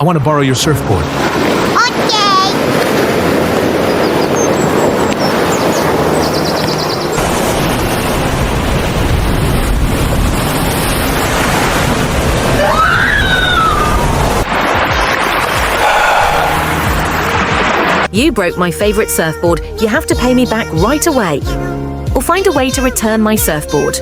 I want to borrow your surfboard. Okay. You broke my favorite surfboard. You have to pay me back right away. Or find a way to return my surfboard.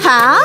Huh?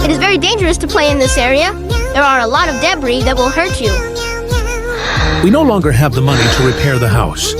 It is very dangerous to play in this area. There are a lot of debris that will hurt you. We no longer have the money to repair the house.